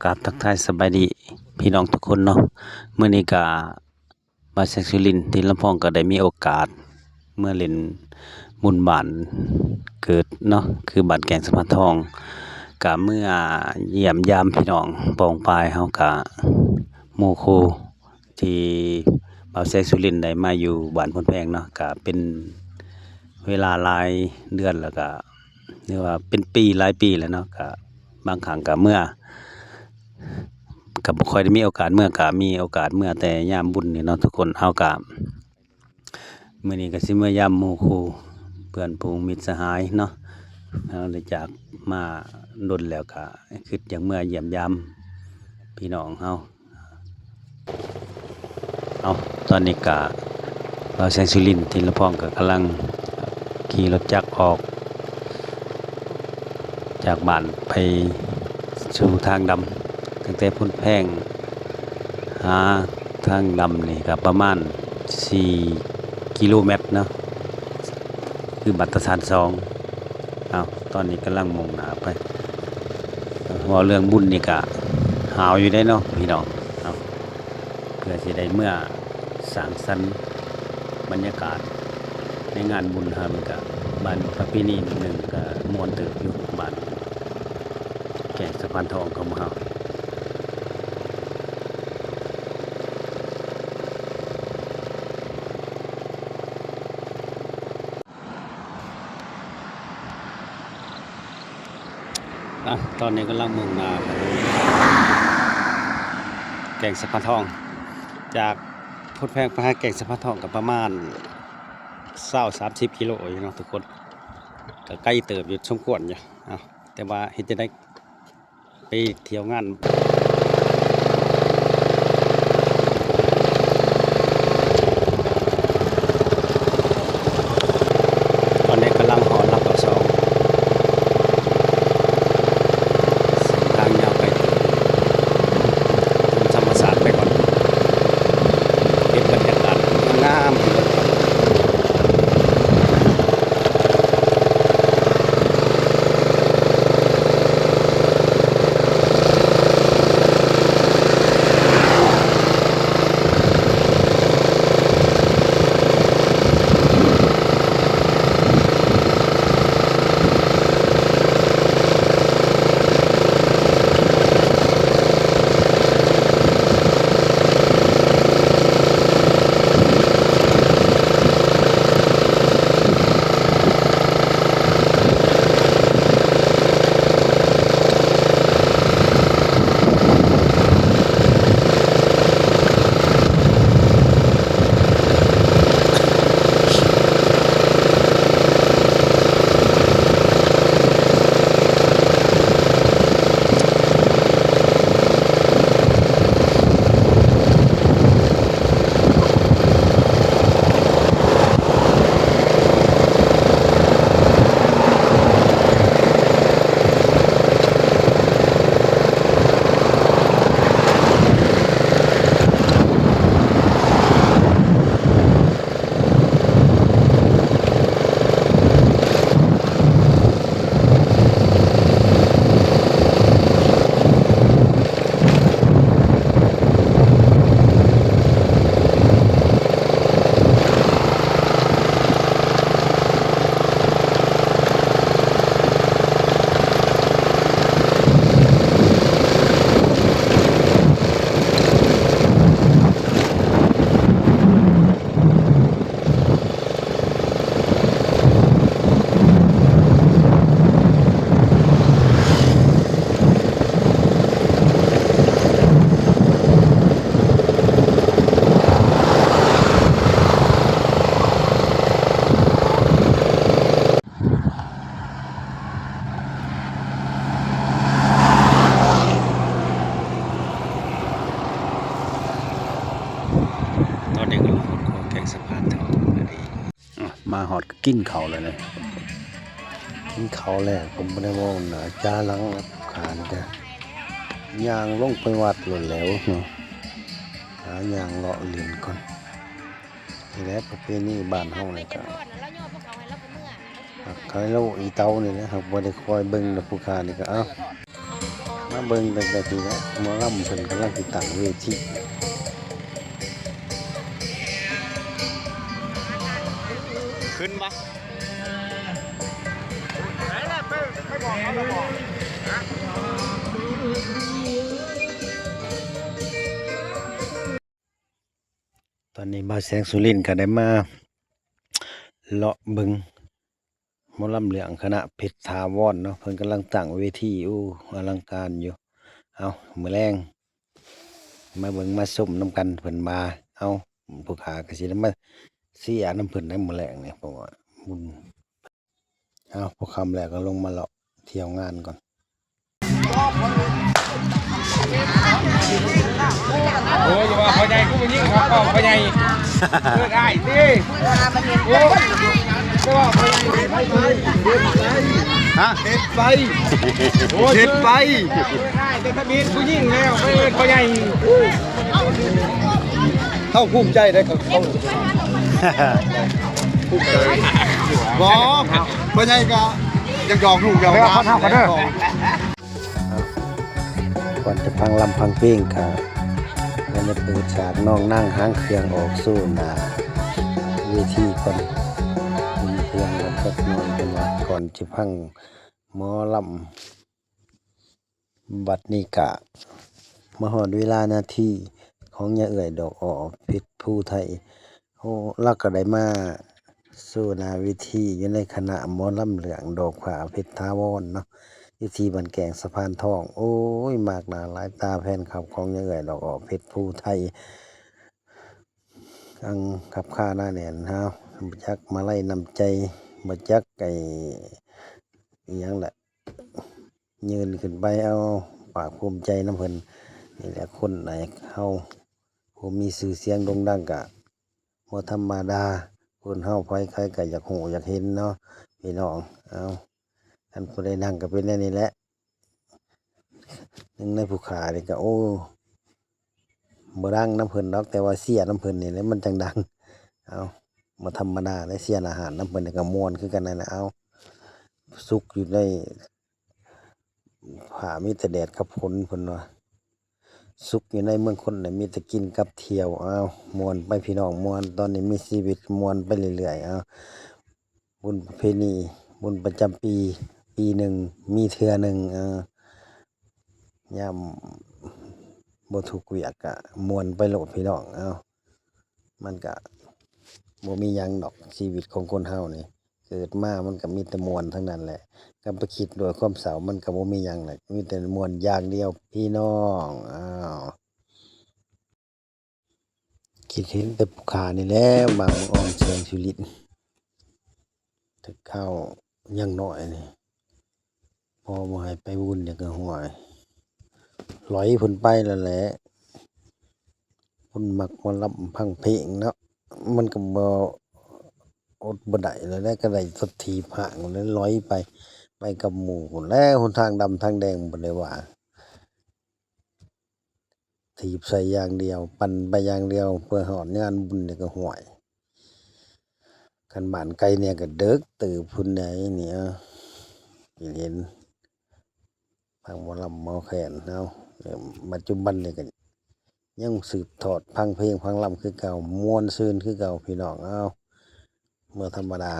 กราบทักทายสบายดีพี่น้องทุกคนเนาะมื้อนี้ก็มาจากสุรินทร์ที่ลำพองก็ได้มีโอกาสเมื่อเล่นบุญบ้านเกิดเนาะคือบ้านแก่งสะพานทองก็เมื่อเยี่ยมยามพี่น้องปองปายเฮาก็หมู่คู่ที่บ่าวแซกสุรินทร์ได้มาอยู่บ้านพนแพงเนาะก็เป็นเวลาหลายเดือนแล้วก็เรียกว่าเป็นปีหลายปีแล้วเนาะก็บางครั้งก็เมื่อ ก็บ่ค่อยได้มีโอกาสเมื่อก็มีโอกาสเมื่อแต่ยามบุญนี่เนาะทุกคนเฮาก็มื้อนี้ก็สิเมื่อยามหมู่คู่เพื่อนฝูงมิตรสหายเนาะเฮาได้จากมาดนแล้วก็คิดอยากเมื่อเยี่ยมยามพี่น้องเฮาตอนนี้ก็เราแสงสุรินทร์ที่ลำพองก็กำลังขี่รถจักรออกจากบ้านไปสู่ทางดำตั้งแต่พุนแพงหาทางดำนี่ก็ประมาณ4กิโลเมตรเนาะคือบัตรฐาน2ตอนนี้กำลังมุ่งหน้าไปว่าเรื่องบุญนี่ก็หาวอยู่ได้เนาะพี่น้องเพื่อสิได้เมื่อสร้างสรรค์บรรยากาศในงานบุญมันก็บ้านประเพณีหนึ่งก็ม่วนเติบอยู่บ้านแก่งสะพานทองของเฮาตอนนี้กำลังมุ่งหน้าไปแก่งสะพานทองจากพุทธแพงไปหาแก่งสะพานทองกับประมาณ20-30กิโลอยู่เนาะทุกคนก็ใกล้เติบอยู่สมควรอยู่แต่ว่าเฮ็ดจะได้ไปเที่ยวงานตอนนี้กำลังหอรับต่อซองเส้นทางยาวไปธรรมศาสตร์ไปก่อนเป็นบรรยากาศงามๆตอนนี้ก็หอดของแก่งสะพานทองนั่นเองมาหอดก็กินเขาเลยนะกินเขาแล้วผมไม่ได้มองหนาจ้าลังขานจ้ะยางลงไปวัดหล่นแล้วเนาะหายางเลาะเลียนก่อนทีแรกประเพณีบ้านเฮาเลยก็หักไข่โลอีเตานี่นะครับบ่ได้คอยเบิ่งนะผู้ค้านี่ก็ มาเบิ่งตั้งแต่ทีแล้วหมอลำเพิ่นกำลังติดตั้งเวทีขึ้นมาตอนนี้บ่าวแสงสุรินทร์ก็ได้มาเลาะเบิ่งหมอลำเหลืองคณะเพชรถาวรเนาะเพิ่นกำลังตั้งเวทีอลังการอยู่เอามื้อแรงมาเบิ่งมาชมน้ำกันเพิ่นมาเอาผู้ขาก็สิได้มาเสียน้ำเพิ่นได้มื้อแรงเนี่ยเพราะว่าบุญเอาพอค่ำแล้วก็ลงมาเลาะเที่ยวงานก่อนโอ้ยอย่าว่าพ่อใหญ่กูเป็นยิ่งครับพ่อใหญ่เกิดได้สิโอ้ยก็ว่าพ่อใหญ่ฮะเฮ็ดไปเฮ็ดไปจะทะเบียนผู้ยิ่งแล้วไม่เป็นพ่อใหญ่เข้าภูมิใจได้เขาภูมิใจบอกพ่อใหญ่ก็ยังยอมลูกยอมหลานก่อนจะพังลำพังเพลงค่ะก็จะเปิดฉากน้องนั่งหางเครื่องออกสู้หน้าเวทีก่อนมีเครื่องแล้วก็นอนกันว่าก่อนจะพังหมอลำบัดนี้กะมาหอดเวลานาทีของยาเอื่อยดอกอ้อเพชรผู้ไทยโอ้ลักก็ได้มาสู้หน้าเวทีอยู่ในคณะหมอลำเหลืองดอกผาเพชรทาวรเนาะอยู่ที่บันแกงสะพานทองโอ้ยมากหนาหลายตาแฟนคลับของยาเอื่อยดอกอ้อเพชรผู้ไทยอังขับค่าหน้าแหนนฮะบัจักมาไล่นำใจบัจักไก่ยังแหละยืนขึ้นไปเอาปากภูมิใจน้ำเพิ่นนี่แหละคนไหนเฮาผมมีสื่อเสียงโด่งดังกะบ่ธรรมดาคนเฮาไผใครก็อยากหูอยากเห็นเนาะพี่น้องเอาท่านผู้ใดนั่งก็เป็นแน่นี่แหละหนึ่งในผู้ขานี่ก็โอ้บ่ดังน้ำเพิ่นดอกแต่ว่าเสียน้ำเพิ่นนี่แหละมันจังดังเอาบ่ธรรมดาได้เสียอาหารน้ำเพิ่นนี่ก็ม่วนคือกันนั่นแหละเอาสุกอยู่ในผามีแต่แดดกับฝนเพิ่นว่าสุขอยู่ในเมืองคนน่ะมีแต่กินกับเที่ยวอ้าวม่วนไปพี่น้องม่วนตอนนี้มีชีวิตม่วนไปเรื่อยๆอ้าวบุญประเพณีบุญประจำปีปีหนึ่งมีเทื่อหนึ่งยามบ่ทุกข์เวียกก็ม่วนไปโลดพี่น้องอ้าวมันก็บ่มีหยังดอกชีวิตของคนเฮานี่เกิดมามันก็มีแต่ม่วนทั้งนั้นแหละก็ไปคิดด้วยความเศร้ามันก็บ่มีหยังแหละมีแต่ม่วนอย่างเดียวพี่น้องอ้าวคิดเห็นแต่ผู้ขานี่แหล้วบางอ่อนแสงสุรินทร์ถึกเข้ายังน้อยนี่พอบ่ให้ไปบุญเนี่ยก็ห่วยหลอยเพิ่นไปแล้วแหละเพิ่นมักหมอลำพังเพลงเนาะมันก็บ่อดบ่ได้แล้วแหละก็ได้สดถีบห่างแล้วลอยไปกับหมู่พู้นแหล้วหนทางดำทางแดงบ่ได้ว่าถีบใส่อย่างเดียวปั่นไปอย่างเดียวเพื่อฮอดงานบุญนี่ก็ห่วยคันบ้านไกลเนี่ยก็เดึกตื่นพุ่นใดเนี่ยเห็นพังหมอลำหมอแคนเนาะปัจจุบันนี่ก็ยังสืบทอดพังเพลงพังลำคือเก่าม่วนซื่นคือเก่าพี่น้องเอาเมื่อธรรมดา